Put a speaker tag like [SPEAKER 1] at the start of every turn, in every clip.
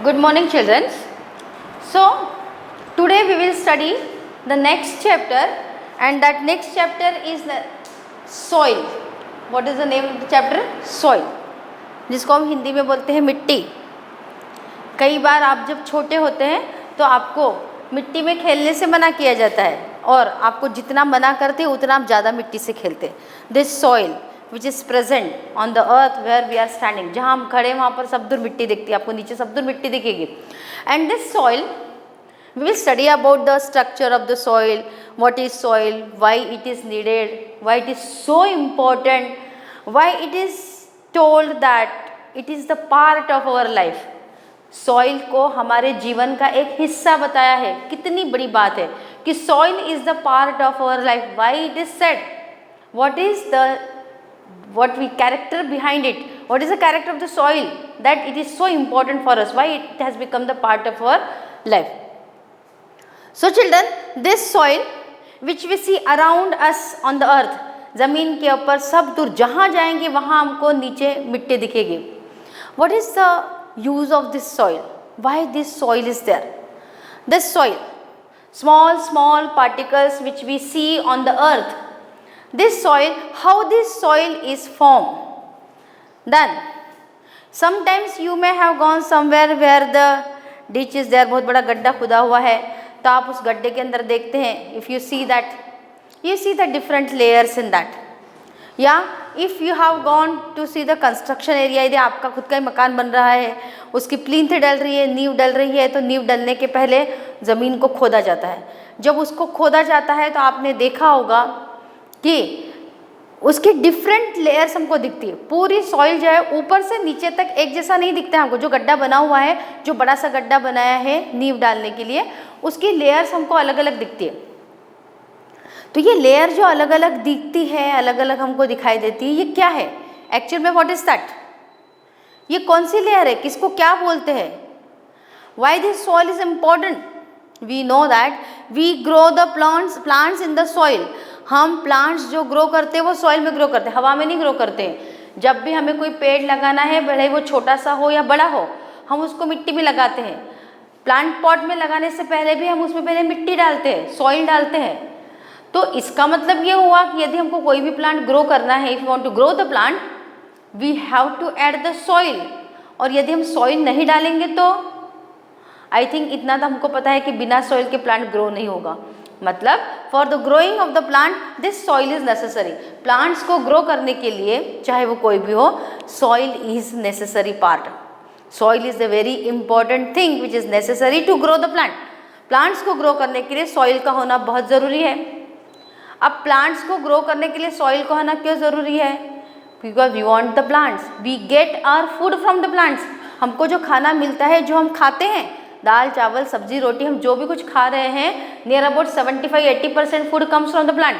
[SPEAKER 1] Good morning, children. So, today we will study the next chapter, and that next chapter is the soil. What is the name of the chapter? Soil, जिसको हम हिंदी में बोलते हैं मिट्टी. कई बार आप जब छोटे होते हैं तो आपको मिट्टी में खेलने से मना किया जाता है, और आपको जितना मना करते हैं उतना आप ज़्यादा मिट्टी से खेलते हैं. This soil which is present on the earth where we are standing, जहाँ हम खड़े वहाँ पर सब दूर मिट्टी दिखती है, आपको नीचे सब दूर मिट्टी दिखेगी. And this soil we will study about the structure of the soil, what is soil, why it is needed, why it is so important, why it is told that it is the part of our life. Soil को हमारे जीवन का एक हिस्सा बताया है. कितनी बड़ी बात है कि soil is the part of our life. Why it is said, what is the what we character behind it, what is the character of the soil that it is so important for us, why it has become the part of our life. So children, this soil which we see around us on the earth, ज़मीन के ऊपर सब दूर जहाँ जाएंगे वहाँ हमको नीचे मिट्टी दिखेगी. What is the use of this soil, why this soil is there? This soil, small particles which we see on the earth, this soil, how this soil is formed. Then sometimes you may have gone somewhere where the ditch is there, बहुत बड़ा गड्ढा खुदा हुआ है, तो आप उस गड्ढे के अंदर देखते हैं. If you see that, you see the different layers in that. या if you have gone to see the construction area, यदि आपका खुद का ही मकान बन रहा है, उसकी प्लिंथ डल रही है, नींव डल रही है, तो नींव डलने के पहले ज़मीन को खोदा जाता है. जब उसको खोदा जाता है तो आपने देखा होगा कि उसकी डिफरेंट लेयर्स हमको दिखती है. पूरी सॉइल जो है ऊपर से नीचे तक एक जैसा नहीं दिखता है हमको. जो गड्ढा बना हुआ है, जो बड़ा सा गड्ढा बनाया है नींव डालने के लिए, उसकी लेयर्स हमको अलग अलग दिखती है. तो ये लेयर जो अलग अलग दिखती है, अलग अलग हमको दिखाई देती है, ये क्या है एक्चुअल में? What is that? ये कौन सी लेयर है, किसको क्या बोलते हैं? Why this soil is important? We know that we grow the plants in the soil. हम प्लांट्स जो ग्रो करते हैं वो सॉइल में ग्रो करते हैं, हवा में नहीं ग्रो करते हैं. जब भी हमें कोई पेड़ लगाना है, भले वो छोटा सा हो या बड़ा हो, हम उसको मिट्टी में लगाते हैं. प्लांट पॉट में लगाने से पहले भी हम उसमें पहले मिट्टी डालते हैं, सॉइल डालते हैं. तो इसका मतलब ये हुआ कि यदि हमको कोई भी प्लांट ग्रो करना है, if you want to grow the plant, we have to add the soil. और यदि हम सॉइल नहीं डालेंगे तो आई थिंक इतना तो हमको पता है कि बिना सॉइल के प्लांट ग्रो नहीं होगा. मतलब for the growing of the plant this soil is necessary. Plants को ग्रो करने के लिए, चाहे वो कोई भी हो, soil is necessary part. Soil is the very important thing which is necessary to grow the plant. Plants को ग्रो करने के लिए सॉइल का होना बहुत ज़रूरी है. अब प्लांट्स को ग्रो करने के लिए सॉइल का होना क्यों ज़रूरी है? Because we want the plants, we get our food from the plants. हमको जो खाना मिलता है, जो हम खाते हैं, दाल चावल सब्जी रोटी, हम जो भी कुछ खा रहे हैं, near about 75-80% food comes from the plant.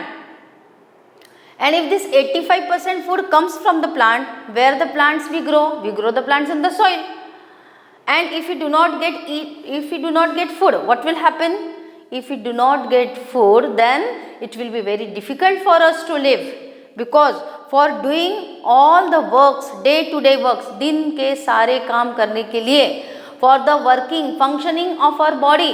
[SPEAKER 1] And if दिस 85% food comes from the plant, where the plants we grow the plants in the soil. And if you do not get food, what will happen? If we do not get food, then it will be very difficult for us to live, because for doing all the works, day to day works, दिन के सारे काम करने के लिए, for the working functioning of our body,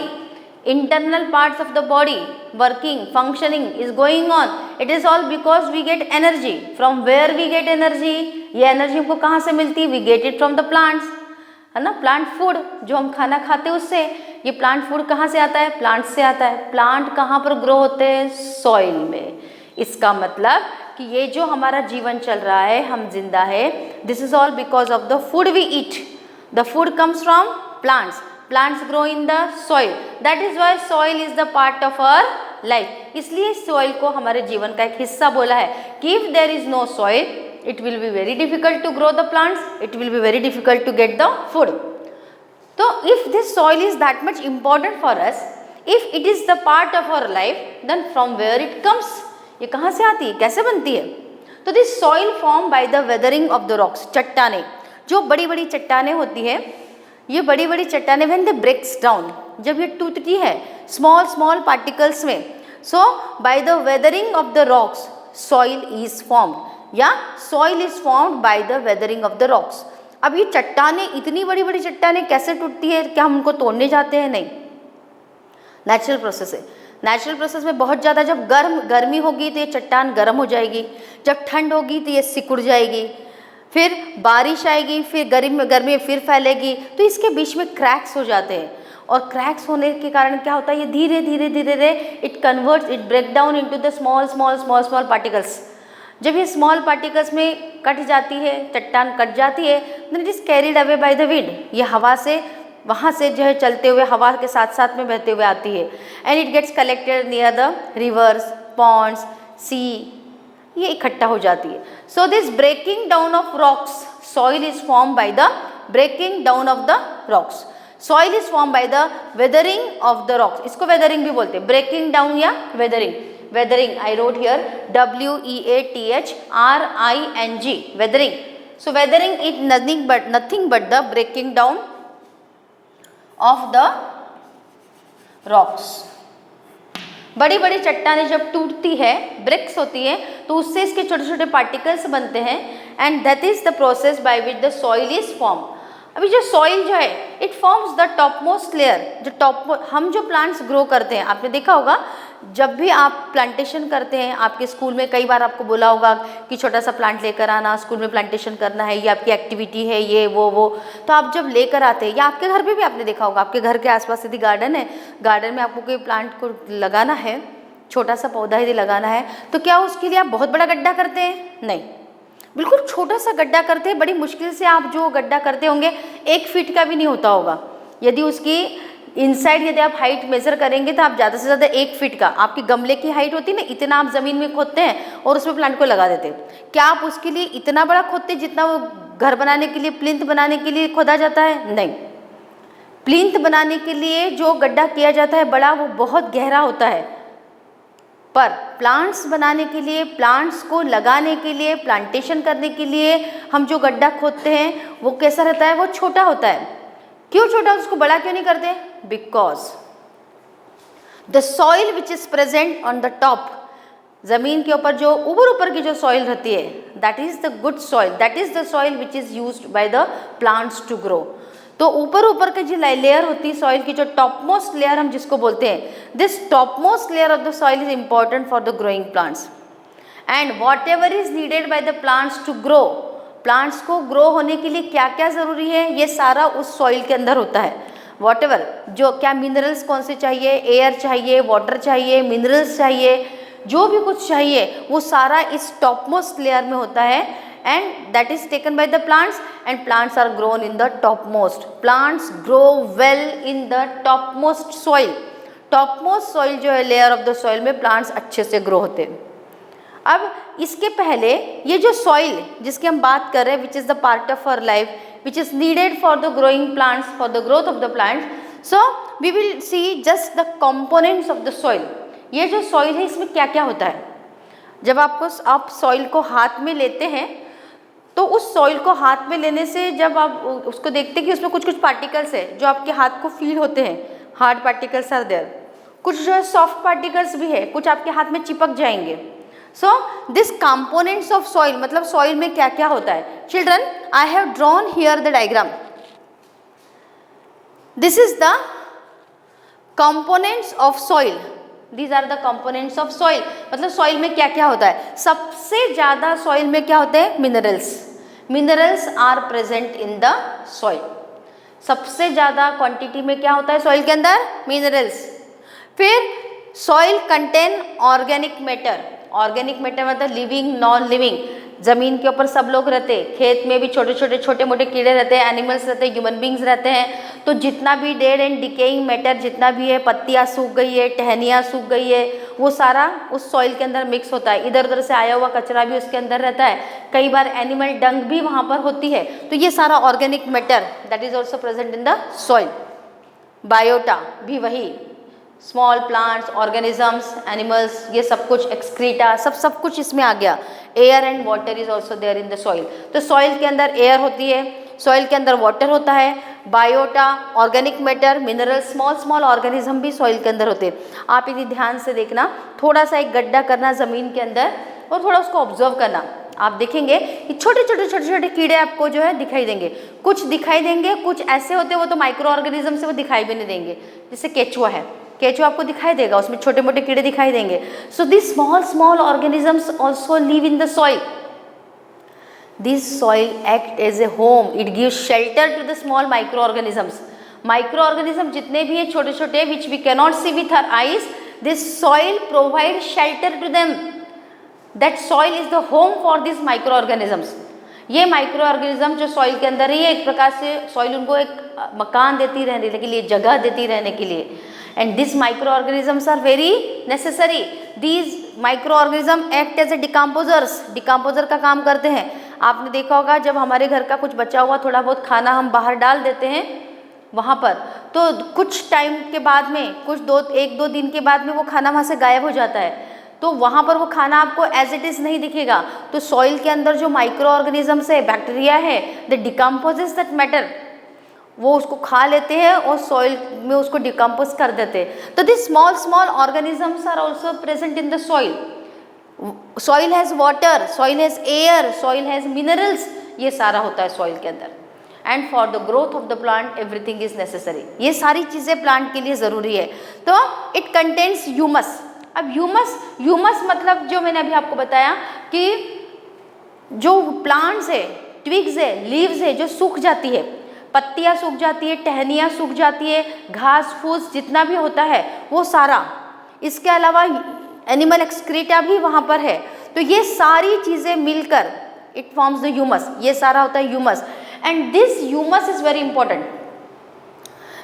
[SPEAKER 1] internal parts of the body working functioning is going on, it is all because we get energy. From where we get energy? ये energy हमको कहाँ से मिलती है? We get it from the plants, है ना. Plant food जो हम खाना खाते हैं उससे. ये प्लांट फूड कहाँ से आता है? प्लांट से आता है. प्लांट कहाँ पर ग्रो होते हैं? सॉइल में. इसका मतलब कि ये जो हमारा जीवन चल रहा है, हम जिंदा है, this is all because of the food we eat. The food comes from plants. Plants grow in the soil. That is why soil is the part of our life. इसलिए सॉइल को हमारे जीवन का एक हिस्सा बोला है कि if there is no soil, it will be very difficult to grow the plants, it will be very difficult to get the food. So if this soil is that much important for us, if it is the part of our life, then from where it comes? ये कहाँ से आती है, कैसे बनती है? तो this soil formed by the weathering of the rocks. चट्टानें, जो बड़ी बड़ी चट्टानें होती है, ये बड़ी बड़ी चट्टानें when they breaks down, जब ये टूटती है small particles में, so by the weathering of the rocks soil is formed. या soil is formed by the weathering of the rocks. अब ये चट्टानें, इतनी बड़ी बड़ी चट्टानें कैसे टूटती है? क्या हम उनको तोड़ने जाते हैं? नहीं, नेचुरल प्रोसेस है। नेचुरल प्रोसेस में बहुत ज़्यादा, जब गर्मी होगी तो ये चट्टान गर्म हो जाएगी, जब ठंड होगी तो ये सिकुड़ जाएगी, फिर बारिश आएगी, फिर गर्मी फिर फैलेगी, तो इसके बीच में क्रैक्स हो जाते हैं। और क्रैक्स होने के कारण क्या होता है, ये धीरे धीरे धीरे धीरे it converts, it break down into the small small small small particles. जब ये स्मॉल पार्टिकल्स में कट जाती है, चट्टान कट जाती है, then it is carried away by the wind. ये हवा से, वहाँ से जो है चलते हुए हवा के साथ साथ में बहते हुए आती है, and it gets collected near the rivers, ponds, sea, ये इकट्ठा हो जाती है। So this breaking down of rocks, soil is form by the breaking down of the rocks. Soil is form by the weathering of the rocks, इसको weathering भी बोलते हैं, breaking down या weathering. Weathering, I wrote here WEATHRING, weathering. So weathering is nothing but the breaking down of the rocks. बड़ी बड़ी चट्टानें जब टूटती है, ब्रेक्स होती है, तो उससे इसके छोटे छोटे पार्टिकल्स बनते हैं, and that is the process by which the soil is form. अभी जो सॉइल जो है, it forms the topmost layer. जो हम जो प्लांट्स ग्रो करते हैं, आपने देखा होगा जब भी आप प्लांटेशन करते हैं, आपके स्कूल में कई बार आपको बोला होगा कि छोटा सा प्लांट लेकर आना, स्कूल में प्लांटेशन करना है, ये आपकी एक्टिविटी है, ये वो। तो आप जब लेकर आते हैं, या आपके घर पे भी आपने देखा होगा, आपके घर के आसपास यदि गार्डन है, गार्डन में आपको कोई प्लांट को लगाना है, छोटा सा पौधा यदि लगाना है, तो क्या उसके लिए आप बहुत बड़ा गड्ढा करते हैं? नहीं, बिल्कुल छोटा सा गड्ढा करते हैं। बड़ी मुश्किल से आप जो गड्ढा करते होंगे 1 फीट का भी नहीं होता होगा। यदि उसकी इनसाइड यदि आप हाइट मेजर करेंगे तो आप ज़्यादा से ज़्यादा 1 फीट का, आपकी गमले की हाइट होती है ना, इतना आप ज़मीन में खोदते हैं और उसमें प्लांट को लगा देते हैं। क्या आप उसके लिए इतना बड़ा खोदते हैं जितना वो घर बनाने के लिए, प्लिंथ बनाने के लिए खोदा जाता है? नहीं, प्लिंथ बनाने के लिए जो गड्ढा किया जाता है बड़ा, वो बहुत गहरा होता है। पर प्लांट्स बनाने के लिए, प्लांट्स को लगाने के लिए, प्लांटेशन करने के लिए हम जो गड्ढा खोदते हैं वो कैसा रहता है? वो छोटा होता है। क्यों छोटा? उसको बड़ा क्यों नहीं करते? Because the soil which is present on the top, जमीन के ऊपर जो ऊपर की जो सॉइल रहती है, that is the good soil, that is the soil which is used by the plants to grow. तो ऊपर की जो लेयर होती है सॉइल की, जो टॉप मोस्ट लेयर हम जिसको बोलते हैं, this topmost layer of the soil is important for the growing plants, and whatever is needed by the plants to grow, plants को ग्रो होने के लिए क्या क्या ज़रूरी है, ये सारा उस सॉइल के अंदर होता है। वॉट एवर, जो क्या मिनरल्स कौन से चाहिए, एयर चाहिए, वाटर चाहिए, मिनरल्स चाहिए, जो भी कुछ चाहिए वो सारा इस टॉप मोस्ट लेयर में होता है, and that is taken by the plants, and plants are grown in the topmost. Plants grow well in the topmost soil. Topmost soil जो है, लेयर ऑफ द सॉइल में plants अच्छे से grow होते हैं। अब इसके पहले ये जो सॉइल जिसकी हम बात कर रहे हैं, which is the part of our life, which is needed for the growing plants, for the growth of the plants. So we will see just the components of the soil. ये जो soil है इसमें क्या क्या होता है। जब आप सॉइल को हाथ में लेते हैं, तो उस सॉइल को हाथ में लेने से जब आप उसको देखते हैं कि उसमें कुछ कुछ पार्टिकल्स है जो आपके हाथ को फील होते हैं, हार्ड पार्टिकल्स आर देयर, कुछ जो है सॉफ्ट पार्टिकल्स भी है, कुछ आपके हाथ में चिपक जाएंगे। So this components of soil, मतलब सॉइल में क्या क्या होता है। Children, I have drawn here the diagram. This is the components of soil, these are the components of soil. मतलब सॉइल में क्या क्या होता है। सबसे ज़्यादा सॉइल में क्या होते हैं? Minerals. Minerals are present in the soil. सबसे ज़्यादा क्वांटिटी में क्या होता है सॉइल के अंदर? मिनरल्स। फिर soil contain organic matter. Organic matter मतलब लिविंग, नॉन लिविंग। ज़मीन के ऊपर सब लोग रहते हैं, खेत में भी छोटे मोटे कीड़े रहते हैं, एनिमल्स रहते हैं, ह्यूमन बींग्स रहते हैं। तो जितना भी डेड एंड डिकेइंग मैटर जितना भी है, पत्तियाँ सूख गई है, टहनियाँ सूख गई है, वो सारा उस सॉइल के अंदर मिक्स होता है। इधर उधर से आया हुआ कचरा भी उसके अंदर रहता है, कई बार एनिमल डंग भी वहाँ पर होती है। तो ये सारा organic matter that is also present in the soil. Biota भी वही, स्मॉल प्लांट्स, ऑर्गेनिजम्स, एनिमल्स, ये सब कुछ, एक्सक्रीटा, सब कुछ इसमें आ गया। Air and water is also there in the soil. तो सॉइल के अंदर एयर होती है, सॉइल के अंदर वाटर होता है, biota, organic matter, mineral, small organism भी सॉइल के अंदर होते हैं। आप यदि ध्यान से देखना, थोड़ा सा एक गड्ढा करना ज़मीन के अंदर और थोड़ा उसको ऑब्जर्व करना, आप देखेंगे कि छोटे छोटे कीड़े आपको जो है दिखाई देंगे, कुछ दिखाई देंगे, कुछ ऐसे होते हैं वो तो माइक्रो ऑर्गेनिज्म से वो दिखाई भी नहीं देंगे। जैसे केचुआ है, केचुआ आपको दिखाई देगा, उसमें छोटे मोटे कीड़े दिखाई देंगे। So this small organisms also live in the soil. This soil act as a home. It gives shelter to the small microorganisms. Microorganism जितने भी हैं छोटे छोटे which we cannot see with our eyes, this soil provides shelter to them. That soil is the home for these microorganisms. ये microorganism जो soil के अंदर है, ये एक प्रकार से सॉइल उनको एक मकान देती रहने के लिए, जगह देती रहने के लिए. And these microorganisms are very necessary. These microorganisms act as a decomposers. Decomposer का काम करते हैं. आपने देखा होगा जब हमारे घर का कुछ बचा हुआ थोड़ा बहुत खाना हम बाहर डाल देते हैं वहाँ पर, तो कुछ टाइम के बाद में, कुछ एक दो दिन के बाद में वो खाना वहाँ से गायब हो जाता है. तो वहाँ पर वो खाना आपको एज इट इज़ नहीं दिखेगा. तो सॉइल के अंदर जो माइक्रो ऑर्गेनिजम्स है, बैक्टीरिया है, द डिकम्पोजेस दैट मैटर, वो उसको खा लेते हैं और सॉइल में उसको डिकम्पोज कर देते हैं. तो this small organisms are also present in the soil. Soil has water, soil has air, soil has minerals, ये सारा होता है सॉइल के अंदर. And for the growth of the plant everything is necessary. ये सारी चीज़ें प्लांट के लिए ज़रूरी है. तो इट कंटेन्स ह्यूमस. अब ह्यूमस मतलब जो मैंने अभी आपको बताया कि जो प्लांट्स है, ट्विग्स है, लीव्स है, जो सूख जाती है, पत्तियाँ सूख जाती है, टहनियाँ सूख जाती है, घास फूस जितना भी होता है वो सारा. इसके अलावा एनिमल एक्सक्रीटा भी वहाँ पर है. तो ये सारी चीज़ें मिलकर इट फॉर्म्स द ह्यूमस. ये सारा होता है humus. And this humus is very important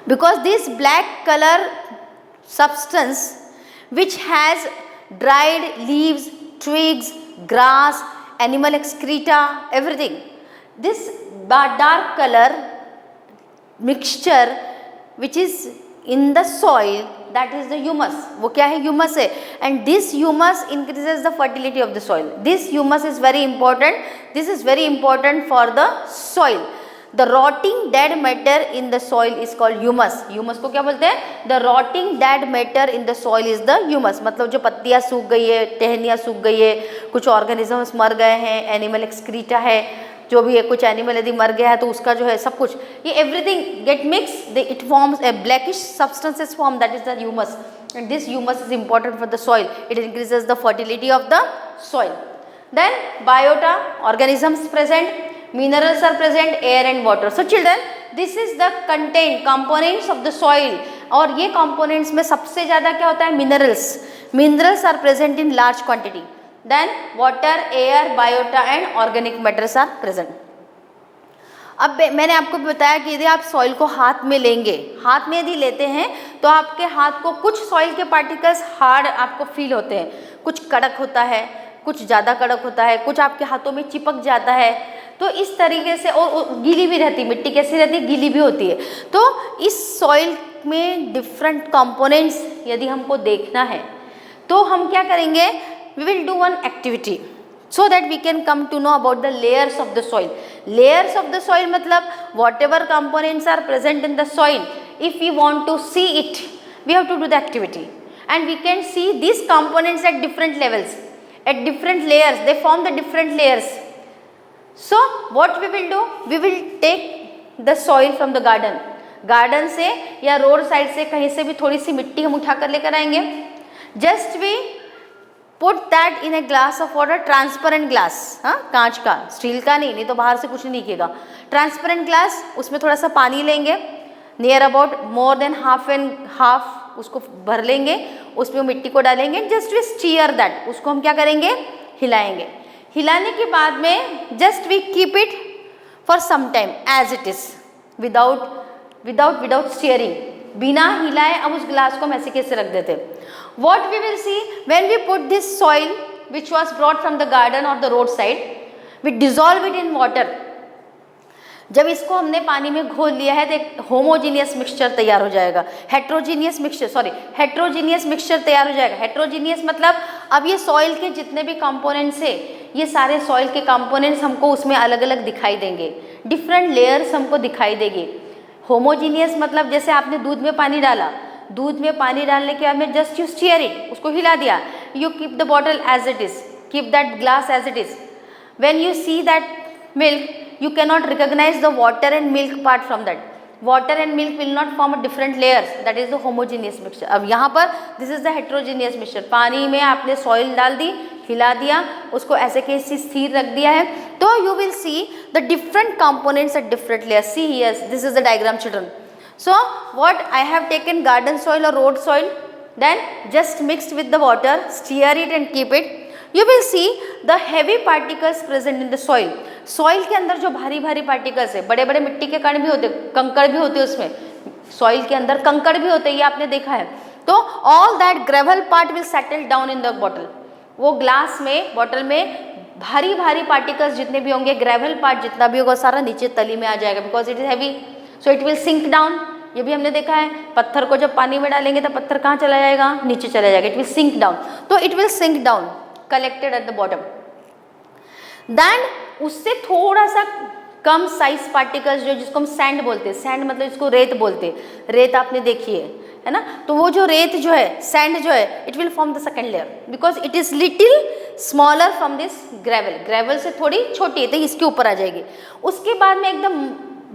[SPEAKER 1] because this black colour substance which has dried leaves, twigs, grass, animal excreta, everything. This dark color mixture which is in the soil, that is the humus. वो क्या है? humus है. And this humus increases the fertility of the soil. This humus is very important. This is very important for the soil. The rotting dead matter in the soil is called humus. Humus को क्या बोलते हैं? The rotting dead matter in the soil is the humus. मतलब जो पत्तियाँ सूख गई है, टहनियाँ सूख गई है, कुछ ऑर्गेनिजम्स मर गए हैं, एनिमल एक्सक्रीटा है, जो भी है, कुछ एनिमल यदि मर गया है तो उसका जो है सब कुछ, ये everything get mix, it forms a blackish substances form, that is the humus. And this humus is important for the soil. It increases the fertility of the soil. Then biota, organisms present, minerals are present, air and water. So children, this is the content components of the soil. और ये components में सबसे ज़्यादा क्या होता है? minerals. Minerals are present in large quantity. Then water, air, biota and organic matters are present. अब मैंने आपको बताया कि यदि आप सॉइल को हाथ में लेंगे, हाथ में यदि लेते हैं तो आपके हाथ को कुछ सॉइल के पार्टिकल्स हार्ड आपको फील होते हैं, कुछ कड़क होता है, कुछ ज़्यादा कड़क होता है, कुछ आपके हाथों में चिपक जाता है. तो इस तरीके से, और गीली भी रहती है, मिट्टी कैसी रहती है? गीली भी होती है. तो इस सॉइल में डिफरेंट कंपोनेंट्स यदि हमको देखना है तो हम क्या करेंगे? We will do one activity so that we can come to know about the layers of the soil. Layers of the soil मतलब whatever components are present in the soil, if we want to see it, we have to do the activity. And we can see these components at different levels, at different layers, they form the different layers. So what we will do? We will take the soil from the garden. Garden से या road side से कहीं से भी थोड़ी सी मिट्टी हम उठा कर लेकर आएंगे. Just we put that in a glass of water, transparent glass, हाँ, कांच का, स्टील का नहीं तो बाहर से कुछ नहीं दिखेगा. ट्रांसपेरेंट ग्लास, उसमें थोड़ा सा पानी लेंगे, near about more than half and half उसको भर लेंगे, उसमें मिट्टी को डालेंगे. जस्ट वी स्टीयर दैट, उसको हम क्या करेंगे? हिलाएंगे. हिलाने के बाद में just we keep it for some time as it is, without stirring, बिना हिलाए. अब उस ग्लास को हम ऐसे कैसे रख देते. What we will see when we put this soil which was brought from the garden or the roadside, we dissolve it in water. जब इसको हमने पानी में घोल लिया है तो एक होमोजीनियस मिक्सचर तैयार हो जाएगा. हेट्रोजीनियस मिक्सचर तैयार हो जाएगा. हेट्रोजीनियस मतलब अब ये सॉइल के जितने भी कंपोनेंट्स है, ये सारे सॉइल के कंपोनेंट्स हमको उसमें अलग अलग दिखाई देंगे, डिफरेंट लेयर्स हमको दिखाई देंगे. होमोजीनियस मतलब जैसे आपने दूध में पानी डाला, दूध में पानी डालने के बाद में जस्ट यू स्टीयर इट, उसको हिला दिया, you keep the bottle as it is, keep that glass as it is. when you see that milk, you cannot recognize the water and milk part from that. Water and milk will not form a different layers, that is the homogeneous mixture. अब यहाँ पर this is the heterogeneous mixture. पानी में आपने soil डाल दी, हिला दिया, उसको ऐसे कैसे स्थिर रख दिया है, तो you will see the different components at different layers. See here, this is the diagram, children. So what I have taken garden soil or road soil, then just mixed with the water, stir it and keep it. You will see the heavy particles present in the soil. Soil के अंदर जो भारी भारी particles है, बड़े बड़े मिट्टी के कण भी होते, कंकड़ भी होते उसमें, सॉइल के अंदर कंकड़ भी होते, ये आपने देखा है. तो all that gravel part will settle down in the bottle. वो ग्लास में, बॉटल में भारी भारी पार्टिकल्स जितने भी होंगे, ग्रेवल पार्ट जितना भी होगा सारा नीचे तली में आ जाएगा, because it is heavy, so it will sink down. ये भी हमने देखा है, पत्थर को जब पानी में डालेंगे तो पत्थर कहाँ चला जाएगा, नीचे चला जाएगा, इट विल सिंक डाउन. तो it will sink down, collected at the bottom. Then उससे थोड़ा सा कम साइज पार्टिकल्स जो, जिसको हम सैंड बोलते हैं, सैंड मतलब इसको रेत बोलते हैं, रेत आपने देखी है ना, तो वो जो रेत जो है, सैंड जो है, it will form the second layer, because it is little smaller from this gravel. Gravel से थोड़ी छोटी है तो इसके ऊपर आ जाएगी. उसके बाद में एकदम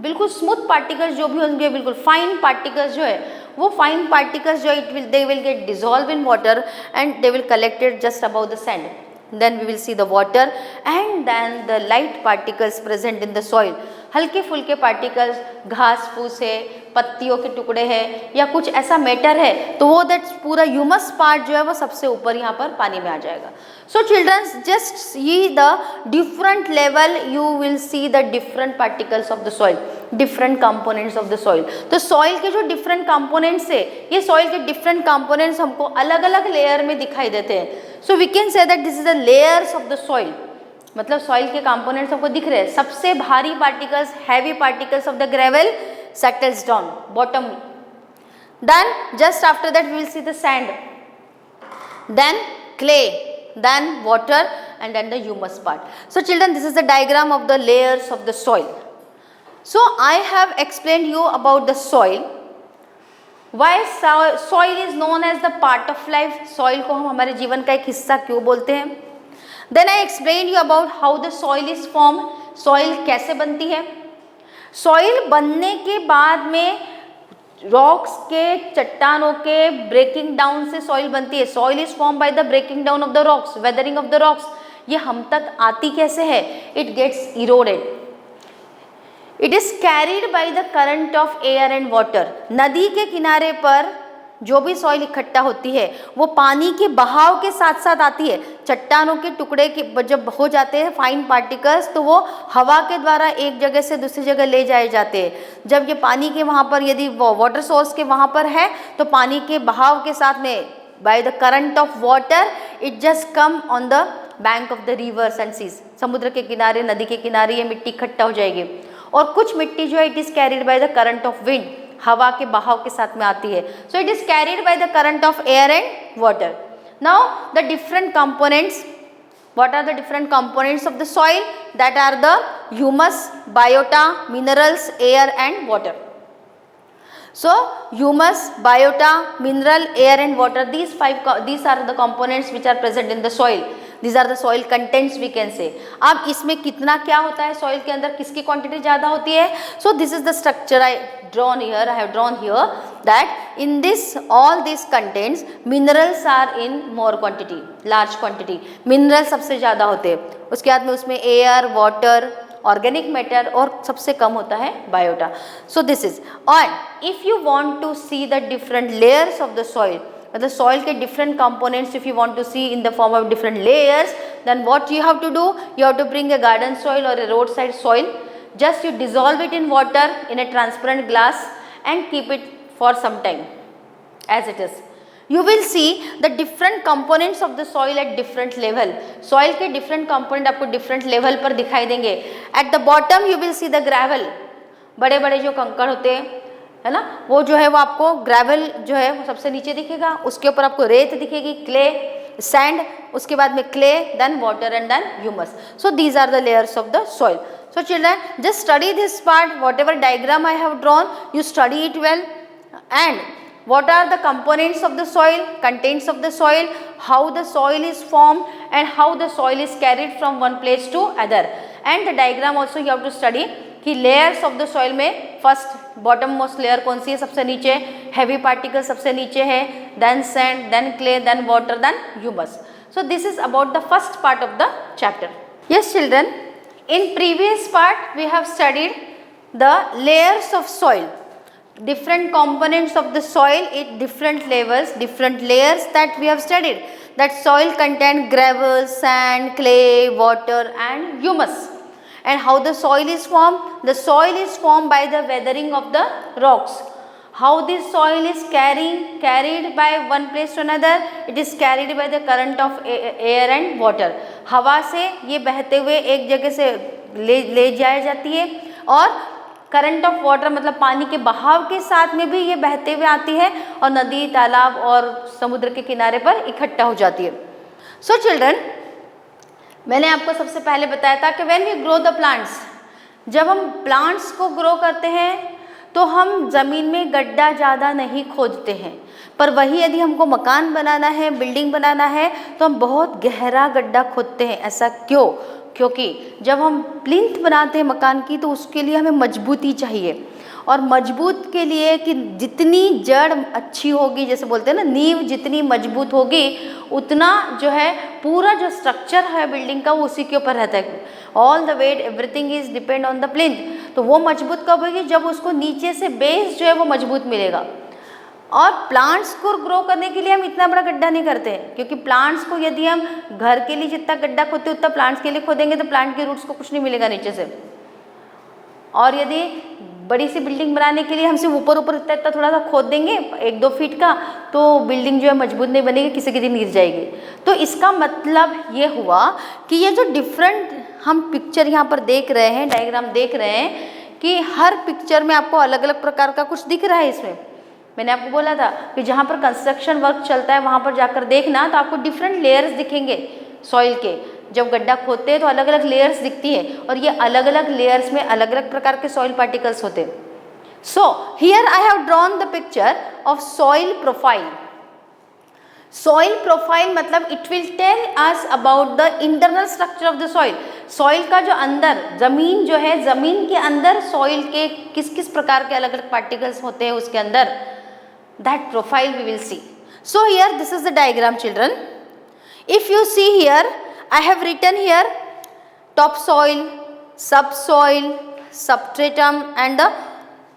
[SPEAKER 1] बिल्कुल स्मूथ पार्टिकल्स जो भी होंगे, बिल्कुल फाइन पार्टिकल्स जो है, वो फाइन पार्टिकल्स जो it will, they will get dissolve in water and they will collected just about the sand. Then we will see the water and then the light particles present in the soil. हल्के फुल्के particles, घास फूस है, पत्तियों के टुकड़े हैं या कुछ ऐसा मैटर है, तो वो दैट पूरा ह्यूमस पार्ट जो है वो सबसे ऊपर यहाँ पर पानी में आ जाएगा. So childrens just see the different level, you will see the different particles of the soil, different components of the soil. तो सॉइल के जो डिफरेंट कंपोनेंट्स है, ये सॉइल के डिफरेंट कंपोनेंट्स हमको अलग अलग लेयर में दिखाई देते हैं. So we can say that this is the layers of the soil. मतलब सॉइल के कंपोनेंट्स आपको दिख रहे हैं. सबसे भारी particles, heavy particles of the gravel settles down bottom. Then just after that we will see the sand, then clay, then water and then the humus part. So children, this is the diagram of the layers of the soil. So I have explained you about the soil. Why soil is known as the part of life. soil को हम हमारे जीवन का एक हिस्सा क्यों बोलते हैं. Then I explained you about how the soil is formed. soil कैसे बनती है. सॉइल बनने के बाद में रॉक्स के, चट्टानों के ब्रेकिंग डाउन से सॉइल बनती है. Soil is form by the breaking down of the rocks, weathering of the rocks. ये हम तक आती कैसे है, it gets eroded, it is carried by the current of air and water. नदी के किनारे पर जो भी सॉइल इकट्ठा होती है वो पानी के बहाव के साथ साथ आती है. चट्टानों के टुकड़े के जब हो जाते हैं फाइन पार्टिकल्स, तो वो हवा के द्वारा एक जगह से दूसरी जगह ले जाए जाते हैं. जब ये पानी के वहाँ पर, यदि वाटर सोर्स के वहाँ पर है, तो पानी के बहाव के साथ में by the current of water it just come on the bank of the rivers and seas. समुद्र के किनारे, नदी के किनारे ये मिट्टी इकट्ठा हो जाएगी. और कुछ मिट्टी जो है it is carried by the current of wind, हवा के बहाव के साथ में आती है. So it is carried by the current of air and water. Now the different components, what are the different components of the soil? That are the humus, biota, minerals, air and water. So humus, biota, mineral, air and water, these are the components which are present in the soil. These are the soil contents we can say. अब इसमें कितना क्या होता है soil के अंदर, किसकी quantity ज़्यादा होती है. So this is the structure I have drawn here that in this all these contents minerals are in more quantity, large quantity. Minerals सबसे ज़्यादा होते हैं. उसके बाद में उसमें air, water, organic matter और सबसे कम होता है biota. So this is. And if you want to see the different layers of the soil, the soil के different components if you want to see in the form of different layers, then what you have to do, you have to bring a garden soil or a roadside soil. Just you dissolve it in water in a transparent glass and keep it for some time as it is. You will see the different components of the soil at different level. Soil के different component आपको different level पर दिखाई देंगे. At the bottom you will see the gravel. बड़े बड़े जो कंकड़ होते हैं है ना, वो जो है वो आपको ग्रेवल जो है वो सबसे नीचे दिखेगा. उसके ऊपर आपको रेत दिखेगी, क्ले, सैंड, उसके बाद में clay, then water and then humus. So these are the layers of the soil. So children, just study this part, whatever diagram I have drawn, you study it well and what are the components of the soil, contents of the soil, how the soil is formed and how the soil is carried from one place to other. And the diagram also you have to study कि layers of the soil में first bottom most layer कौन सी है, सबसे नीचे heavy particle सबसे नीचे है, then sand, then clay, then water, then humus. So this is about the first part of the chapter. Yes children, in previous part we have studied the layers of soil, different components of the soil at different levels, different layers that we have studied. That soil contain gravel, sand, clay, water and humus. And how the soil is formed? The soil is formed by the weathering of the rocks. How this soil is carried by one place to another? It is carried by the current of air and water. हवा से ये बहते हुए एक जगह से ले जाया जाती है और करंट ऑफ वाटर मतलब पानी के बहाव के साथ में भी ये बहते हुए आती है और नदी, तालाब और समुद्र के किनारे पर इकट्ठा हो जाती है. सो चिल्ड्रन, मैंने आपको सबसे पहले बताया था कि when we grow the plants, जब हम प्लांट्स को ग्रो करते हैं तो हम ज़मीन में गड्ढा ज़्यादा नहीं खोदते हैं, पर वही यदि हमको मकान बनाना है, बिल्डिंग बनाना है तो हम बहुत गहरा गड्ढा खोदते हैं. ऐसा क्यों? क्योंकि जब हम प्लिंथ बनाते हैं मकान की तो उसके लिए हमें मजबूती चाहिए और मजबूत के लिए कि जितनी जड़ अच्छी होगी, जैसे बोलते हैं ना नींव जितनी मजबूत होगी उतना जो है पूरा जो स्ट्रक्चर है बिल्डिंग का वो उसी के ऊपर रहता है. All the weight everything is depend on the plinth. तो वो मजबूत कब होगी? जब उसको नीचे से बेस जो है वो मजबूत मिलेगा. और प्लांट्स को ग्रो करने के लिए हम इतना बड़ा गड्ढा नहीं करते हैं, क्योंकि प्लांट्स को यदि हम घर के लिए जितना गड्ढा खोदते उतना प्लांट्स के लिए खोदेंगे तो प्लांट के रूट्स को कुछ नहीं मिलेगा नीचे से. और यदि बड़ी सी बिल्डिंग बनाने के लिए हम सिर्फ ऊपर इतना थोड़ा सा खोद देंगे 1-2 फीट का तो बिल्डिंग जो है मजबूत नहीं बनेगी, किसी के दिन गिर जाएगी. तो इसका मतलब ये हुआ कि ये जो डिफरेंट हम पिक्चर यहाँ पर देख रहे हैं, डायग्राम देख रहे हैं कि हर पिक्चर में आपको अलग अलग प्रकार का कुछ दिख रहा है. इसमें मैंने आपको बोला था कि जहाँ पर कंस्ट्रक्शन वर्क चलता है वहाँ पर जाकर देखना तो आपको डिफरेंट लेयर्स दिखेंगे सॉइल के. जब गड्ढा खोदते हैं तो अलग अलग लेयर्स दिखती है और ये अलग अलग लेयर्स में अलग अलग प्रकार के सॉइल पार्टिकल्स होते हैं. So here I have drawn the picture of soil profile. Soil profile मतलब it will tell us about the internal structure of the soil. Soil का जो अंदर ज़मीन जो है, ज़मीन के अंदर सॉइल के किस किस प्रकार के अलग अलग पार्टिकल्स होते हैं उसके अंदर, that profile we will see. So here this is the diagram children. If you see here I have written here topsoil, subsoil, substratum and the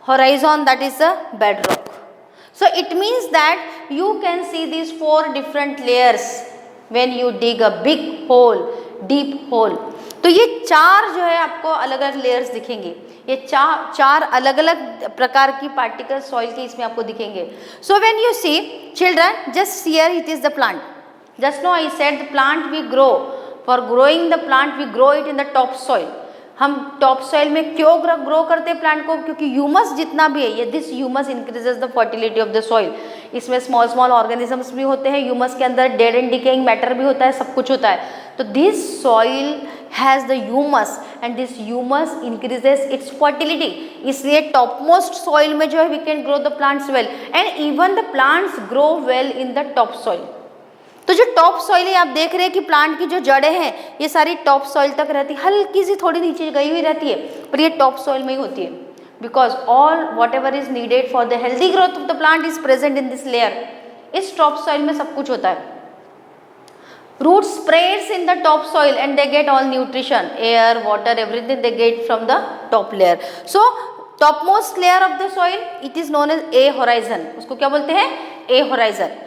[SPEAKER 1] horizon, that is the bedrock. So it means that you can see these 4 different layers when you dig a big hole, deep hole. तो ये 4 जो है आपको अलग अलग layers दिखेंगे. ये चार अलग अलग प्रकार की पार्टिकल सॉइल के इसमें आपको दिखेंगे. So when you see children, just here it is the plant. Just now I said the plant we grow. For growing the plant we grow it in the top soil. हम top soil में क्यों grow करते हैं plant को? क्योंकि humus जितना भी है ये this humus increases the fertility of the soil. इसमें स्मॉल ऑर्गेनिजम्स भी होते हैं, ह्यूमस के अंदर डेड एंड डिकेइंग मैटर भी होता है, सब कुछ होता है. तो this soil has the humus and this humus increases its fertility. इसलिए टॉप मोस्ट सॉइल में जो है we can grow the plants well and even the plants grow well in the top soil. तो जो टॉप सॉइल है आप देख रहे हैं कि प्लांट की जो जड़ें हैं ये सारी टॉप सॉइल तक रहती है, हल्की सी थोड़ी नीचे गई हुई रहती है पर ये टॉप सॉइल में ही होती है. Because all whatever is needed for the healthy growth of the plant is present in this layer. इस टॉप सॉइल में सब कुछ होता है. Root spreads in the top soil and they get all nutrition, air, water, everything they get from the top layer. So topmost layer of the soil it is known as A horizon. उसको क्या बोलते हैं? A horizon.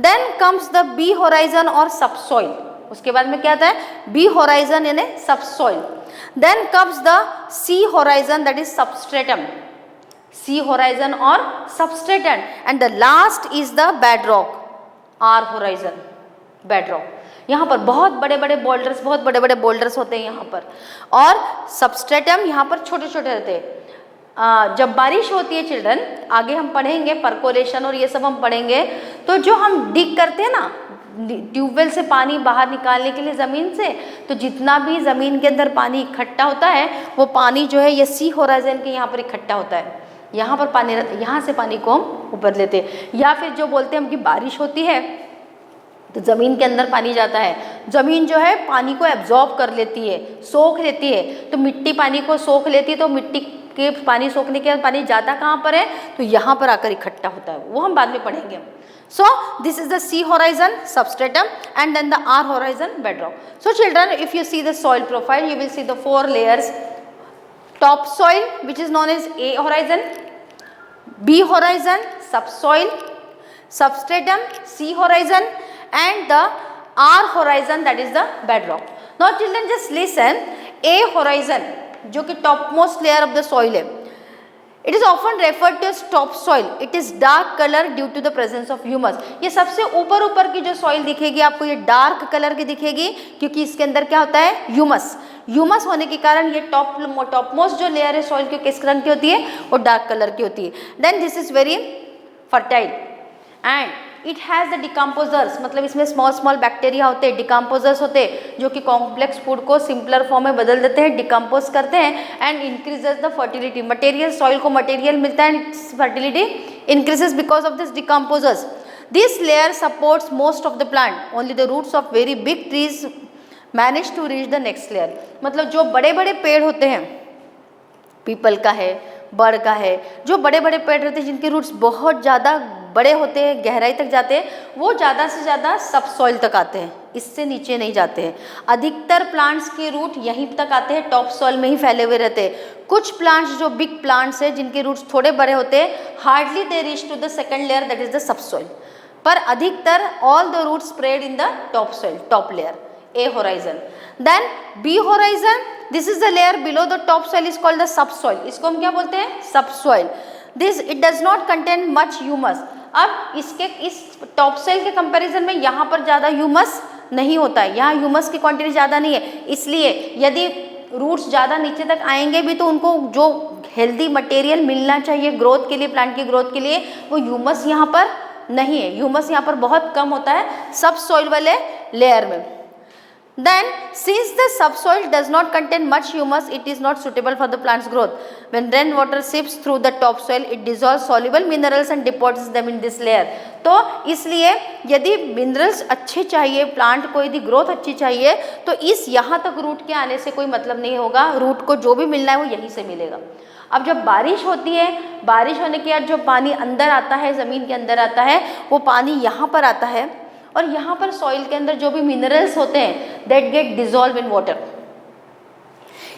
[SPEAKER 1] Then comes the B horizon or subsoil. उसके बाद में क्या आता है? B horizon यानी subsoil. Then comes the C horizon, that is substratum. C horizon or substratum. And the last is the bedrock. R horizon, bedrock. यहाँ पर बहुत बड़े बड़े बोल्डर्स होते हैं यहाँ पर. और substratum यहाँ पर छोटे छोटे रहते हैं. जब बारिश होती है चिल्ड्रन, आगे हम पढ़ेंगे परकोलेशन और ये सब हम पढ़ेंगे, तो जो हम डिग करते हैं ना ट्यूबवेल से पानी बाहर निकालने के लिए ज़मीन से, तो जितना भी ज़मीन के अंदर पानी इकट्ठा होता है वो पानी जो है ये सी होराइजन के यहाँ पर इकट्ठा होता है. यहाँ पर पानी, यहाँ से पानी को हम ऊपर लेते हैं। या फिर जो बोलते हैं हम कि बारिश होती है तो ज़मीन के अंदर पानी जाता है, ज़मीन जो है पानी को एब्जॉर्ब कर लेती है, सोख लेती है। तो मिट्टी पानी को सोख लेती है, तो मिट्टी के पानी सोखने के बाद पानी जाता कहाँ पर है, तो यहाँ पर आकर इकट्ठा होता है, वो हम बाद में पढ़ेंगे। So this is the sea horizon substratum and then the R horizon bedrock. So children, if you see the soil profile, you will see the 4 layers: topsoil, which is known as A horizon, B horizon subsoil, substratum C horizon, and the R horizon, that is the bedrock. Now children, just listen. A horizon जो कि topmost layer of the soil है, it is often referred to as topsoil. It is dark color due to the presence of humus. ये सबसे ऊपर की जो soil दिखेगी आपको, ये dark color की दिखेगी क्योंकि इसके अंदर क्या होता है, humus. ह्यूमस होने के कारण ये टॉपमोस्ट जो लेयर है सॉइल की किस रंग की होती है, वो डार्क कलर की होती है। Then this is very fertile and it has the decomposers, मतलब इसमें स्मॉल बैक्टीरिया होते हैं, डिकम्पोजर्स होते हैं जो कि कॉम्प्लेक्स फूड को सिंपलर फॉर्म में बदल देते हैं, डिकम्पोज करते हैं and increases the fertility. Material, soil को मटेरियल मिलता है and fertility increases because of this decomposers. This layer supports most of the plant, only the roots of very big trees manage to reach the next layer. मतलब जो बड़े बड़े पेड़ होते हैं, पीपल का है, बड़ का है, जो बड़े बड़े पेड़ रहते हैं जिनके रूट्स बहुत ज़्यादा बड़े होते हैं, गहराई तक जाते हैं, वो ज़्यादा से ज़्यादा सब सॉइल तक आते हैं, इससे नीचे नहीं जाते हैं। अधिकतर प्लांट्स के रूट यहीं तक आते हैं, टॉप सॉइल में ही फैले हुए रहते हैं। कुछ प्लांट्स जो बिग प्लांट्स हैं जिनके रूट्स थोड़े बड़े होते हैं, hardly they reach to the second layer, that is the subsoil. पर अधिकतर all the roots spread in the top soil, top layer, A horizon. Then B horizon, this is the layer below the top soil, is called the subsoil. इसको हम क्या बोलते हैं, subsoil. This it does not contain much humus. अब इसके इस top soil के comparison में यहाँ पर ज़्यादा ह्यूमस नहीं होता है, यहाँ ह्यूमस की क्वांटिटी ज़्यादा नहीं है, इसलिए यदि रूट्स ज़्यादा नीचे तक आएंगे भी तो उनको जो हेल्दी मटेरियल मिलना चाहिए ग्रोथ के लिए, प्लांट की ग्रोथ के लिए, वो ह्यूमस यहाँ पर नहीं है। ह्यूमस यहाँ पर बहुत कम होता है सब सॉइल वाले लेयर में। Then, since the subsoil does not contain much humus, it is not suitable for the plant's growth. When rainwater seeps through the topsoil, it dissolves soluble minerals and deposits them in this layer. तो इसलिए यदि minerals अच्छे चाहिए, plant को यदि growth अच्छी चाहिए, तो इस यहाँ तक रूट के आने से कोई मतलब नहीं होगा। रूट को जो भी मिलना है वो यहीं से मिलेगा। अब जब बारिश होती है, बारिश होने के बाद जो पानी अंदर आता है, ज़मीन के अंदर आता है, वो पानी यहाँ पर आता है और यहाँ पर सॉइल के अंदर जो भी मिनरल्स होते हैं that get dissolve in water.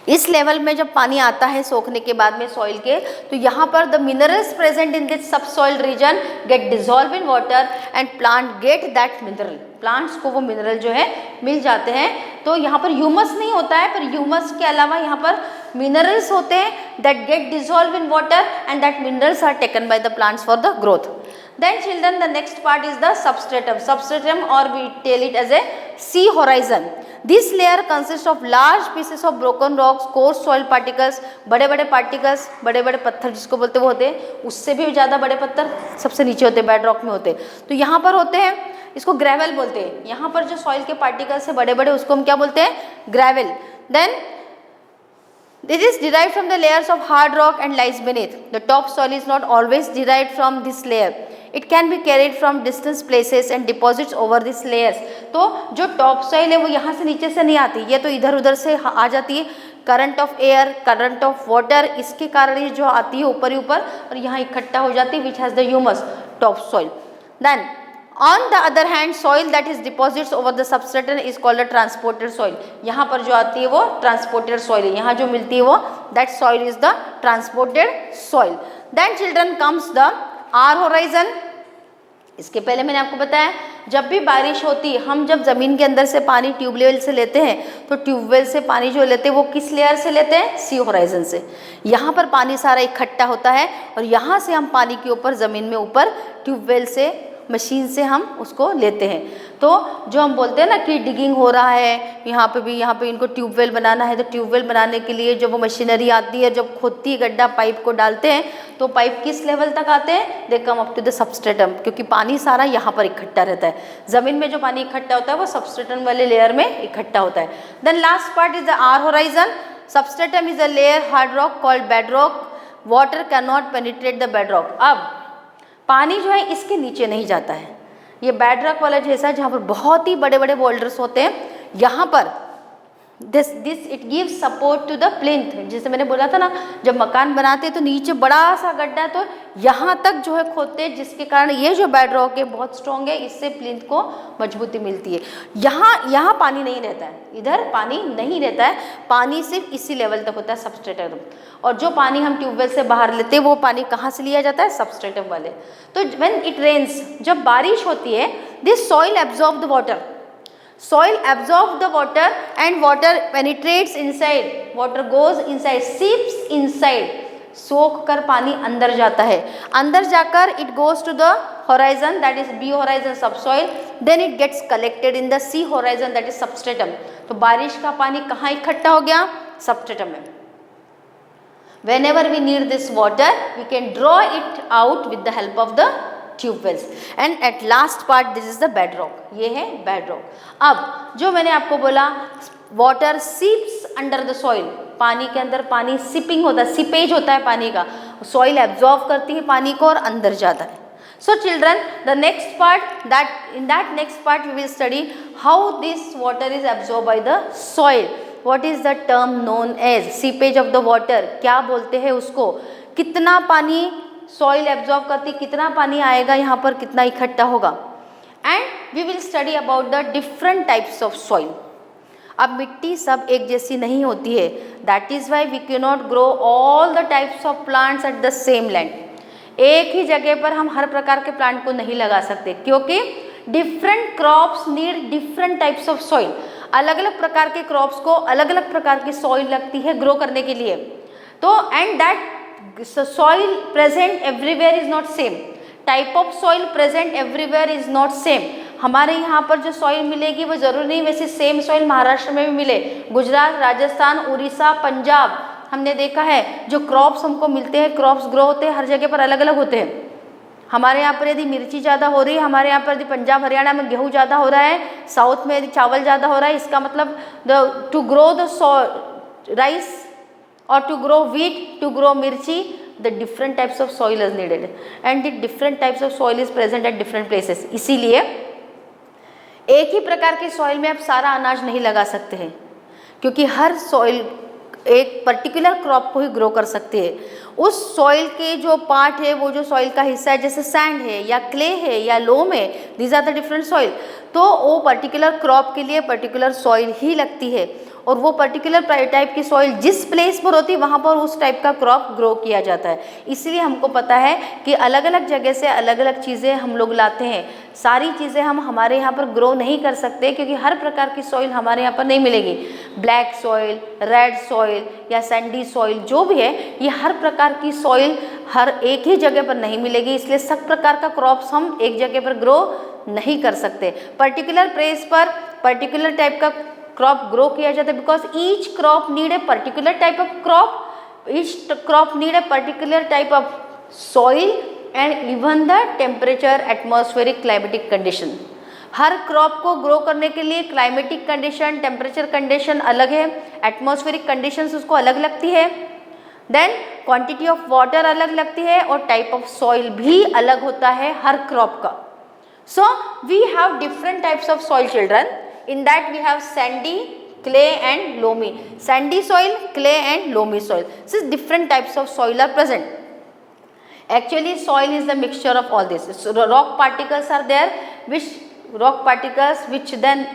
[SPEAKER 1] इस लेवल में जब पानी आता है सोखने के बाद में सॉइल के, तो यहाँ पर the minerals present in this subsoil region get dissolve in water and plant get that mineral. Plants को वो मिनरल जो है मिल जाते हैं। तो यहाँ पर ह्यूमस नहीं होता है, पर ह्यूमस के अलावा यहाँ पर मिनरल्स होते हैं that get dissolve in water and that minerals are taken by the plants for the growth. Then children, the next part is the substratum. Substratum, or we tell it as a sea horizon. This layer consists of large pieces of broken rocks, coarse soil particles, बड़े बड़े particles, बड़े बड़े पत्थर जिसको बोलते हैं वो होते हैं, उससे भी ज़्यादा बड़े पत्थर सबसे नीचे होते हैं, बेड रॉक में होते हैं। तो यहाँ पर होते हैं, इसको ग्रेवल बोलते हैं। यहाँ पर जो सॉइल के पार्टिकल्स है बड़े बड़े, उसको हम क्या बोलते हैं, gravel. Then it is derived from the layers of hard rock and lies beneath. The top soil is not always derived from this layer. It can be carried from distant places and deposits over these layers. तो जो top soil है वो यहाँ से नीचे से नहीं आती, ये तो इधर उधर से आ जाती है। Current of air, current of water, इसके कारण ये जो आती है ऊपर ही ऊपर और यहाँ इकट्ठा हो जाती है, which has the humus, top soil. Then On the other hand, soil that is deposits over the substratum is called a transported soil. यहाँ पर जो आती है वो transported soil है, यहाँ जो मिलती है वो that soil is the transported soil. Then children comes the R horizon. इसके पहले मैंने आपको बताया जब भी बारिश होती है, हम जब ज़मीन के अंदर से पानी ट्यूबवेल से लेते हैं तो ट्यूबवेल से पानी जो लेते हैं वो किस लेयर से लेते हैं, सी होराइजन से। यहाँ पर पानी सारा इकट्ठा होता है और यहाँ से हम पानी के ऊपर ज़मीन में ऊपर ट्यूबवेल से, मशीन से हम उसको लेते हैं। तो जो हम बोलते हैं ना कि डिगिंग हो रहा है, यहाँ पे भी, यहाँ पे इनको ट्यूबवेल बनाना है, तो ट्यूबवेल बनाने के लिए जब वो मशीनरी आती है, जब खोदती है गड्ढा, पाइप को डालते हैं, तो पाइप किस लेवल तक आते हैं, they come up to the substratum, क्योंकि पानी सारा यहाँ पर इकट्ठा रहता है। ज़मीन में जो पानी इकट्ठा होता है वो सबस्ट्रेटम वाले लेयर में इकट्ठा होता है। Then last part is the R horizon. Substratum is a layer hard rock called bedrock. Water can not penetrate the bedrock. अब पानी जो है इसके नीचे नहीं जाता है। ये बेड रॉक वाला जैसा जहाँ पर बहुत ही बड़े बड़े बोल्डर्स होते हैं, यहाँ पर this it gives support to the plinth. जैसे मैंने बोला था ना, जब मकान बनाते हैं तो नीचे बड़ा सा गड्ढा है तो यहाँ तक जो है खोदते हैं, जिसके कारण ये जो बेड रॉक है बहुत स्ट्रॉन्ग है, इससे प्लिंथ को मजबूती मिलती है। यहाँ पानी नहीं रहता है, इधर पानी नहीं रहता है, पानी सिर्फ इसी लेवल तक होता है सबस्ट्रेटम। और जो पानी हम ट्यूबवेल से बाहर लेते हैं वो पानी कहाँ से लिया जाता है? सबस्ट्रेटम वाले। तो व्हेन इट रेन्स, जब बारिश होती है, this soil absorb the water, soil absorb the water and water penetrates inside, water goes inside, seeps inside, सोख कर पानी अंदर जाता है, अंदर जाकर it goes to the horizon, that is B horizon subsoil, then it gets collected in the C horizon, that is substratum। तो बारिश का पानी कहाँ इकट्ठा हो गया? सबस्ट्रेटम में। Whenever we need this water, we can draw it out with the help of the tube wells. And at last part this is the bed rock, ये है बेड रॉक। अब जो मैंने आपको बोला, वाटर सीप्स अंडर द सॉइल, पानी के अंदर पानी सिपिंग होता है, सिपेज होता है पानी का, सॉइल एब्जॉर्व करती है पानी को और अंदर जाता है। So children, the next part, that in that next part we will study how this water is absorb by the soil, what is the term known as seepage of the water, क्या बोलते हैं उसको, कितना पानी soil absorb करती, कितना पानी आएगा यहाँ पर, कितना इकट्ठा होगा। And we will study about the different types of soil. अब मिट्टी सब एक जैसी नहीं होती है, that is why we can not grow all the types of plants at the same land. एक ही जगह पर हम हर प्रकार के प्लांट को नहीं लगा सकते, क्योंकि different crops need different types of soil. अलग अलग प्रकार के क्रॉप्स को अलग अलग प्रकार की सॉइल लगती है ग्रो करने के लिए। तो and that soil present everywhere is not same, type of soil present everywhere is not same। हमारे यहाँ पर जो सॉइल मिलेगी वो जरूरी नहीं वैसे सेम सॉइल महाराष्ट्र में भी मिले, गुजरात, राजस्थान, उड़ीसा, पंजाब, हमने देखा है जो क्रॉप्स हमको मिलते हैं, क्रॉप्स ग्रो होते हैं, हर जगह पर अलग अलग होते हैं। हमारे यहाँ पर यदि मिर्ची ज़्यादा हो रही है, हमारे यहाँ पर यदि पंजाब हरियाणा में गेहूँ ज़्यादा हो रहा है, साउथ में यदि चावल ज़्यादा हो रहा है, इसका मतलब to grow the rice or to grow wheat, to grow mirchi, the different types of soil is needed and the different types of soil is present at different places। इसीलिए एक ही प्रकार के सॉइल में आप सारा अनाज नहीं लगा सकते हैं, क्योंकि हर सॉइल एक पर्टिकुलर क्रॉप को ही ग्रो कर सकते हैं। उस सॉइल के जो पार्ट है, वो जो सॉइल का हिस्सा है, जैसे सैंड है या क्ले है या लोम है, these are the different soil, तो वो पर्टिकुलर क्रॉप के लिए पर्टिकुलर सॉइल ही लगती है और वो पर्टिकुलर टाइप की सॉइल जिस प्लेस पर होती है वहाँ पर उस टाइप का क्रॉप ग्रो किया जाता है। इसलिए हमको पता है कि अलग अलग जगह से अलग अलग चीज़ें हम लोग लाते हैं, सारी चीज़ें हम हमारे यहाँ पर ग्रो नहीं कर सकते, क्योंकि हर प्रकार की सॉइल हमारे यहाँ पर नहीं मिलेगी। ब्लैक सॉइल, रेड सॉइल या सैंडी सॉइल जो भी है, ये हर प्रकार की सॉइल हर एक ही जगह पर नहीं मिलेगी, इसलिए सब प्रकार का क्रॉप्स हम एक जगह पर ग्रो नहीं कर सकते। पर्टिकुलर प्लेस पर पर्टिकुलर टाइप का क्रॉप ग्रो किया जाता है, because each crop need a particular type of crop, each crop need a particular type of soil and even the temperature, atmospheric, climatic condition. Her crop को grow करने के लिए climatic condition, temperature condition अलग है, atmospheric conditions उसको अलग लगती है, देन क्वांटिटी ऑफ वाटर अलग लगती है और टाइप ऑफ सॉइल भी अलग होता है हर क्रॉप का। So we have different types of soil children. In that we have sandy, clay and loamy. Sandy soil, clay and loamy soil. So different types of soil are present. Actually soil is the mixture of all this. So rock particles are there, which then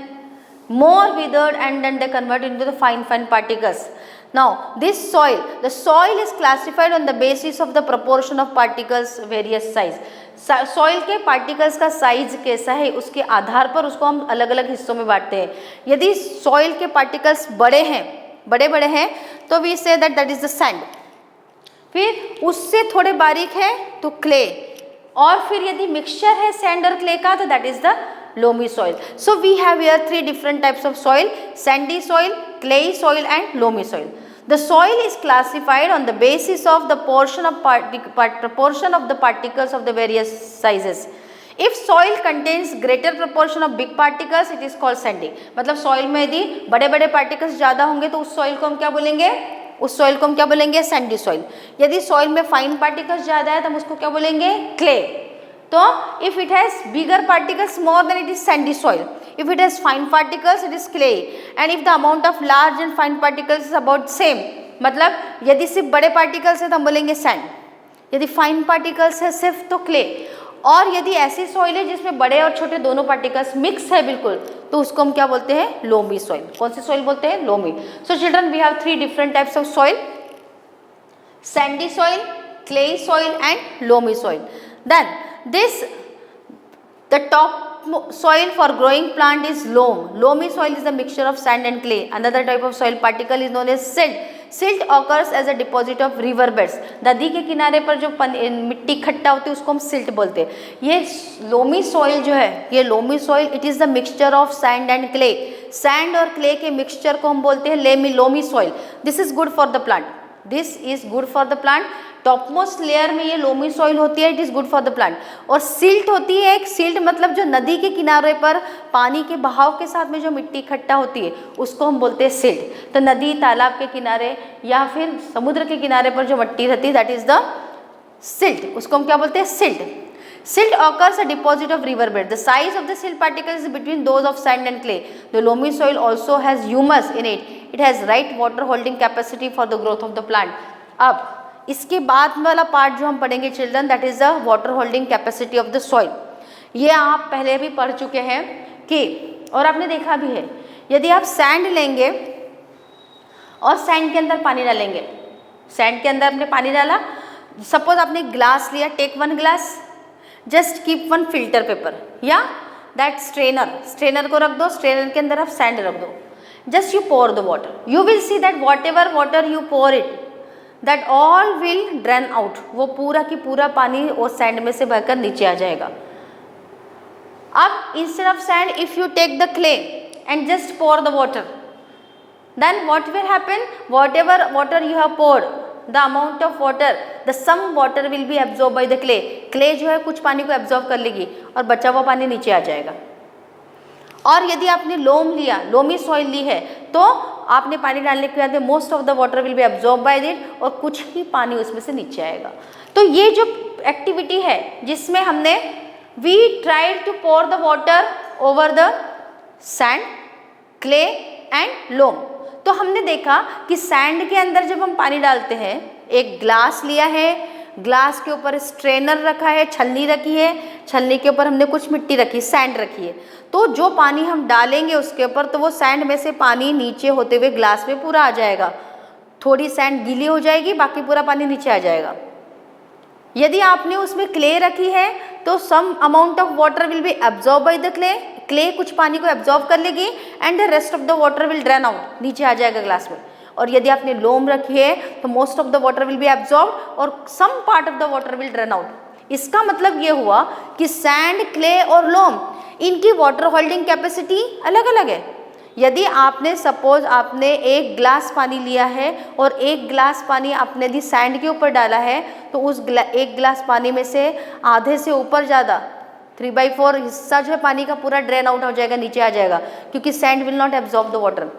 [SPEAKER 1] more withered and then they convert into the fine particles. Now this soil, the soil is classified on the basis of the proportion of particles various size. Soil के particles का size कैसा है उसके आधार पर उसको हम अलग अलग हिस्सों में बांटते हैं। यदि सॉइल के पार्टिकल्स बड़े बड़े हैं तो we say that is the sand, फिर उससे थोड़े बारीक है तो क्ले, और फिर यदि मिक्सचर है सैंड और क्ले का तो that is the loamy soil. So we have here 3 different types of soil: sandy soil, clay soil and loamy soil. The soil is classified on the basis of the proportion of the particles of the various sizes. If soil contains greater proportion of big particles, it is called sandy. मतलब soil में यदि बड़े बड़े particles ज़्यादा होंगे तो उस soil को हम क्या बोलेंगे? उस soil को हम क्या बोलेंगे? sandy soil. यदि soil में fine particles ज़्यादा है तो हम उसको क्या बोलेंगे? clay. तो if it has bigger particles more then it is sandy soil, if it has fine particles it is clay, and if the amount of large and fine particles is about same, मतलब यदि सिर्फ बड़े particles है तो हम बोलेंगे sand, यदि fine particles है सिर्फ तो क्ले, और यदि ऐसी सॉइल है जिसमें बड़े और छोटे दोनों पार्टिकल्स मिक्स है बिल्कुल, तो उसको हम क्या बोलते हैं, लोमी सॉइल। कौन सी सॉइल बोलते हैं, loamy. So children we have 3 different types of soil, sandy soil, clay soil and loamy soil. Then the top soil for growing plant is loam. Loamy soil is a mixture of sand and clay. Another type of soil particle is known as silt. Silt occurs as a deposit of river beds. नदी के किनारे पर जो मिट्टी इकट्ठा होती है उसको हम सिल्ट बोलते हैं। ये लोमी सॉइल जो है, ये loamy soil it is the mixture of sand and clay. Sand और क्ले के मिक्सचर को हम बोलते हैं loamy soil. This is good for the plant, this is good for the plant. Topmost layer में ये लोमी सॉइल होती है, it is good for the plant. और सिल्ट होती है, एक सिल्ट मतलब जो नदी के किनारे पर पानी के बहाव के साथ में जो मिट्टी इकट्ठा होती है उसको हम बोलते हैं सिल्ट। तो नदी, तालाब के किनारे या फिर समुद्र के किनारे पर जो मिट्टी रहती है दैट इज़ द सिल्ट, उसको हम क्या बोलते हैं, silt. Silt occurs a deposit of river bed. The size of the silt particles is between those of sand and clay. The loamy soil also has humus in it. It has right water holding capacity for the growth of the plant. अब इसके बाद वाला part जो हम पढ़ेंगे children, that is the water holding capacity of the soil. ये आप पहले भी पढ़ चुके हैं कि, और आपने देखा भी है, यदि आप सैंड लेंगे और सैंड के अंदर पानी डालेंगे, सैंड के अंदर आपने पानी डाला, सपोज आपने ग्लास लिया, take 1 glass, just keep 1 filter paper या दैट स्ट्रेनर को रख दो, स्ट्रेनर के अंदर आप सैंड रख दो, just you pour the water, you will see that whatever water you pour it that all will drain out. वो पूरा की पूरा पानी और सैंड में से बहकर नीचे आ जाएगा। अब instead of sand if you take the clay and just pour the water, then what will happen, whatever water you have poured, the amount of water, the some water will be absorbed by the clay. clay जो है कुछ पानी को absorb कर लेगी और बचा हुआ पानी नीचे आ जाएगा। और यदि आपने लोम लिया, लोमी सॉइल ली है, तो आपने पानी डालने के बाद most of the water will be absorb bye it और कुछ ही पानी उसमें से नीचे आएगा। तो ये जो एक्टिविटी है जिसमें हमने we tried to pour the water over the sand, clay and loam. तो हमने देखा कि सैंड के अंदर जब हम पानी डालते हैं, एक ग्लास लिया है, ग्लास के ऊपर स्ट्रेनर रखा है, छलनी रखी है, छलनी के ऊपर हमने कुछ मिट्टी रखी, सैंड रखी है, तो जो पानी हम डालेंगे उसके ऊपर, तो वो सैंड में से पानी नीचे होते हुए ग्लास में पूरा आ जाएगा। थोड़ी सैंड गीली हो जाएगी, बाकी पूरा पानी नीचे आ जाएगा। यदि आपने उसमें क्ले रखी है तो some amount of water will be absorb by the clay, clay कुछ पानी को एब्जॉर्ब कर लेगी and the rest of the water will drain out, नीचे आ जाएगा ग्लास में। और यदि आपने लोम रखी है तो most of the water will be absorb और some part of the water will drain out. इसका मतलब ये हुआ कि सैंड, क्ले और लोम, इनकी वाटर होल्डिंग कैपेसिटी अलग अलग है। यदि आपने सपोज आपने एक ग्लास पानी लिया है और एक ग्लास पानी आपने यदि सैंड के ऊपर डाला है, तो उस एक ग्लास पानी में से आधे से ऊपर ज़्यादा 3/4 हिस्सा जो है पानी का पूरा ड्रेन आउट हो जाएगा, नीचे आ जाएगा, क्योंकि sand will not absorb the water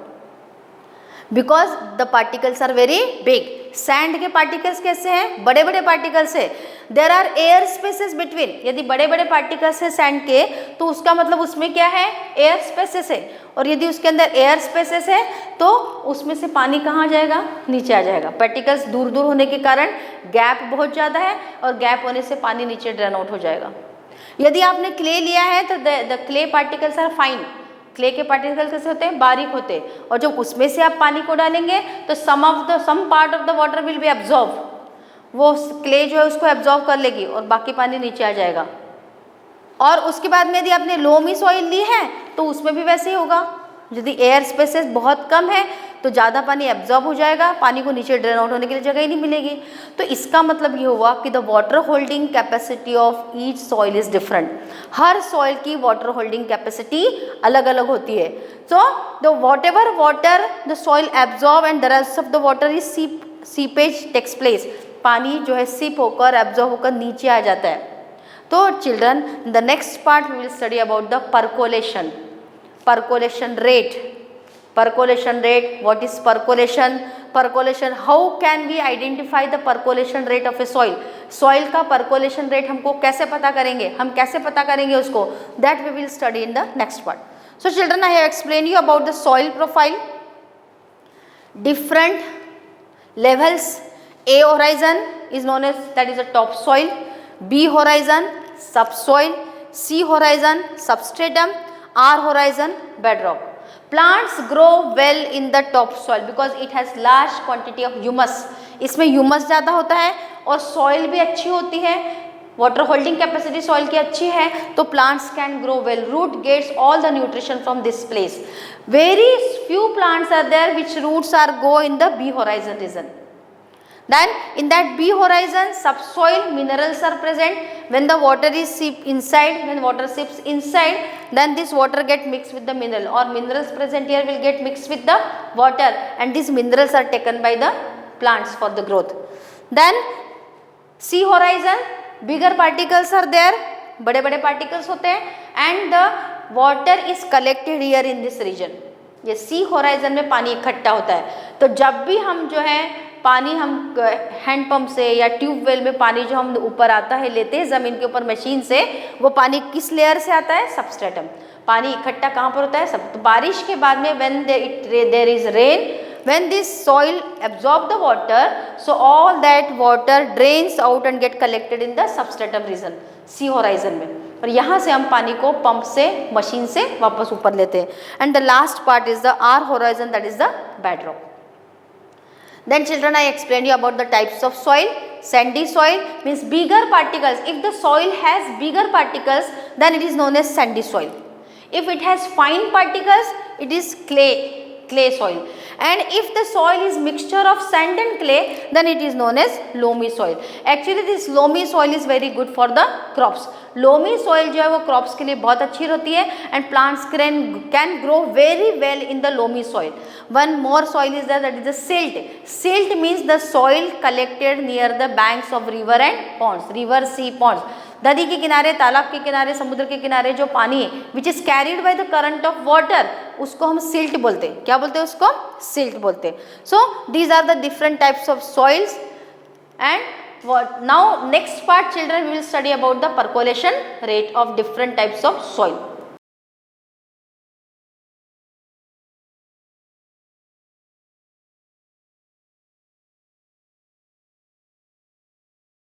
[SPEAKER 1] because the particles are very big. Sand के पार्टिकल्स कैसे हैं, बड़े बड़े पार्टिकल्स है, there are air spaces between. यदि बड़े बड़े पार्टिकल्स है सैंड के, तो उसका मतलब उसमें क्या है, एयर स्पेसेस है, और यदि उसके अंदर एयर स्पेसेस है तो उसमें से पानी कहाँ जाएगा, नीचे आ जाएगा। पार्टिकल्स दूर दूर होने के कारण गैप बहुत ज़्यादा है और गैप होने से पानी नीचे ड्रेन आउट हो जाएगा। यदि आपने क्ले लिया है तो the clay particles are fine, clay के पार्टिकल कैसे होते हैं, बारीक होते हैं, और जब उसमें से आप पानी को डालेंगे तो some part of the water will be absorb, वो क्ले जो है उसको एब्जॉर्ब कर लेगी और बाकी पानी नीचे आ जाएगा। और उसके बाद में यदि आपने लोमी सॉइल ली है तो उसमें भी वैसे ही होगा, यदि एयर स्पेसेस बहुत कम है तो ज़्यादा पानी एब्जॉर्ब हो जाएगा, पानी को नीचे ड्रेन आउट होने के लिए जगह ही नहीं मिलेगी। तो इसका मतलब ये हुआ कि the water holding capacity of each soil is different. हर सॉइल की वाटर होल्डिंग कैपेसिटी अलग अलग होती है। So the whatever water the soil absorb and the rest of the water is seepage takes place. पानी जो है सीप होकर एब्जॉर्ब होकर नीचे आ जाता है। तो children, the next part we will study about the percolation rate. Percolation rate, what is percolation? Percolation, how can we identify the percolation rate of a soil, soil का परकोलेशन रेट हमको कैसे पता करेंगे, हम कैसे पता करेंगे उसको, that we will study in the next part. So children, I have explain you about the soil profile, different levels. A horizon is known as, that is a topsoil, B horizon subsoil, C horizon substratum, R horizon bedrock. Plants grow well in the topsoil because it has large quantity of humus. इसमें humus ज़्यादा होता है और soil भी अच्छी होती है, water holding capacity soil की अच्छी है, तो plants can grow well, root gets all the nutrition from this place. Very few plants are there which roots are go in the B horizon region. Then in that B horizon subsoil minerals are present. When the water is seep inside, when water seeps inside, then this water get mixed with the mineral, or minerals present here will get mixed with the water, and these minerals are taken by the plants for the growth. Then C horizon, bigger particles are there, बड़े बड़े particles होते हैं, and the water is collected here in this region. ये C horizon में पानी इकट्ठा होता है, तो जब भी हम जो है पानी हम हैंड पंप से या ट्यूबवेल में पानी जो हम ऊपर आता है लेते हैं ज़मीन के ऊपर मशीन से, वो पानी किस लेयर से आता है, सबस्ट्रेटम. पानी इकट्ठा कहाँ पर होता है, सब. तो बारिश के बाद में when there is rain, when this soil absorb the water, so all that water drains out and get collected in the substratum region, C horizon में, और यहाँ से हम पानी को पंप से मशीन से वापस ऊपर लेते हैं. And the last part is the R horizon, that is the bedrock. Then children, I explained you about the types of soil. Sandy soil means bigger particles. If the soil has bigger particles, then it is known as sandy soil. If it has fine particles, it is clay soil. And if the soil is mixture of sand and clay, then it is known as loamy soil. Actually this loamy soil is very good for the crops. Loamy soil जो है वो crops के लिए बहुत अच्छी होती है, and plants can grow very well in the loamy soil. One more soil is there, that is the silt. Silt means the soil collected near the banks of river and ponds, river, sea, ponds. नदी के किनारे, तालाब के किनारे, समुद्र के किनारे जो पानी है which is carried by the current of water, उसको हम सिल्ट बोलते हैं. क्या बोलते हैं उसको, सिल्ट बोलते हैं. So these are the different types of soils. And now next part children we will study about the percolation rate of different types of soil.